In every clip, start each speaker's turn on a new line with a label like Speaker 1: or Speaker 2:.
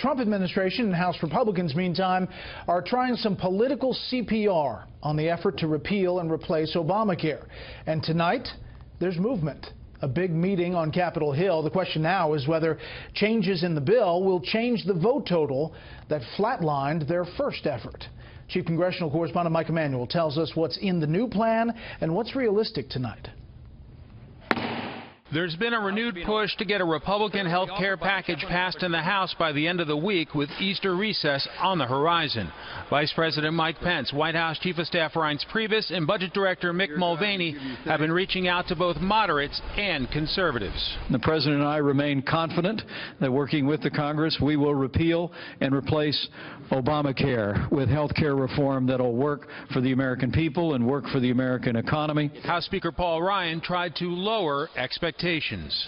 Speaker 1: Trump administration and House Republicans, meantime, are trying some political CPR on the effort to repeal and replace Obamacare. And tonight, there's movement. A big meeting on Capitol Hill. The question now is whether changes in the bill will change the vote total that flatlined their first effort. Chief Congressional Correspondent Mike Emanuel tells us what's in the new plan and what's realistic tonight.
Speaker 2: There's been a renewed push to get a Republican health care package passed in the House by the end of the week, with Easter recess on the horizon. Vice President Mike Pence, White House Chief of Staff Reince Priebus, and Budget Director Mick Mulvaney have been reaching out to both moderates and conservatives.
Speaker 3: The President and I remain confident that working with the Congress, we will repeal and replace Obamacare with health care reform that will work for the American people and work for the American economy.
Speaker 2: House Speaker Paul Ryan tried to lower expectations.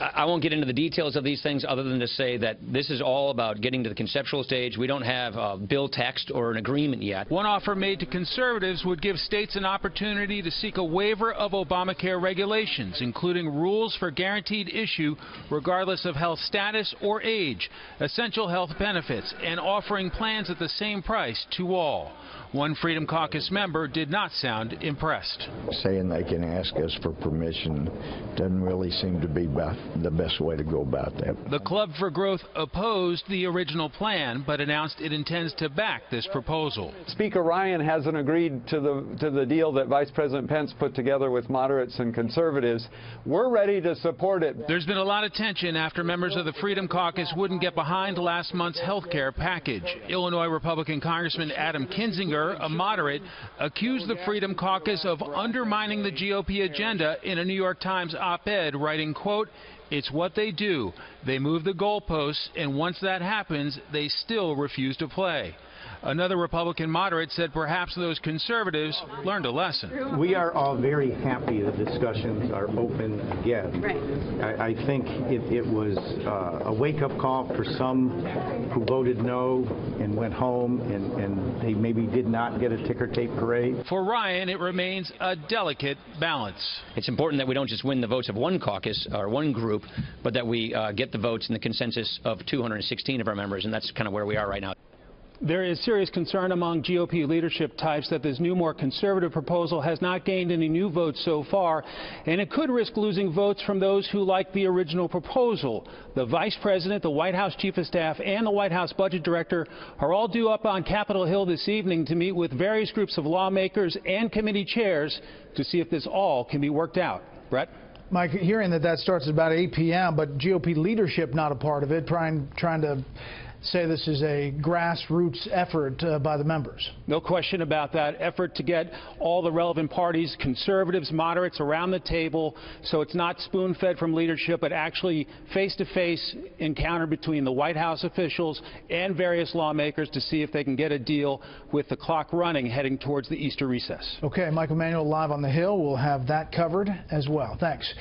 Speaker 4: I won't get into the details of these things other than to say that this is all about getting to the conceptual stage. We don't have a bill text or an agreement yet.
Speaker 2: One offer made to conservatives would give states an opportunity to seek a waiver of Obamacare regulations, including rules for guaranteed issue regardless of health status or age, essential health benefits, and offering plans at the same price to all. One Freedom Caucus member did not sound impressed.
Speaker 5: Saying they can ask us for permission doesn't really seem to be the best way to go about that.
Speaker 2: The Club for Growth opposed the original plan, but announced it intends to back this proposal.
Speaker 6: Speaker Ryan hasn't agreed to the deal that Vice President Pence put together with moderates and conservatives. We're ready to support it.
Speaker 2: There's been a lot of tension after members of the Freedom Caucus wouldn't get behind last month's health care package. Illinois Republican Congressman Adam Kinzinger, a moderate, accused the Freedom Caucus of undermining the GOP agenda in a New York Times op-ed, writing, quote, "It's what they do. They move the goalposts, and once that happens, they still refuse to play." Another Republican moderate said perhaps those conservatives learned a lesson.
Speaker 7: We are all very happy the discussions are open again. Right. I think it was a wake-up call for some who voted no and went home, and they maybe did not get a ticker tape parade.
Speaker 2: For Ryan, it remains a delicate balance.
Speaker 4: It's important that we don't just win the votes of one caucus or one group, but that we get the votes and the consensus of 216 of our members, and that's kind of where we are right now.
Speaker 8: There is serious concern among GOP leadership types that this new, more conservative proposal has not gained any new votes so far, and it could risk losing votes from those who like the original proposal. The Vice President, the White House Chief of Staff, and the White House Budget Director are all due up on Capitol Hill this evening to meet with various groups of lawmakers and committee chairs to see if this all can be worked out. Brett?
Speaker 1: Mike, hearing that starts at about 8 p.m., but GOP leadership not a part of it, trying to say this is a grassroots effort by the members.
Speaker 8: No question about that. Effort to get all the relevant parties, conservatives, moderates, around the table, so it's not spoon-fed from leadership, but actually face-to-face encounter between the White House officials and various lawmakers to see if they can get a deal with the clock running heading towards the Easter recess.
Speaker 1: Okay, Mike Emanuel live on the Hill. We'll have that covered as well. Thanks.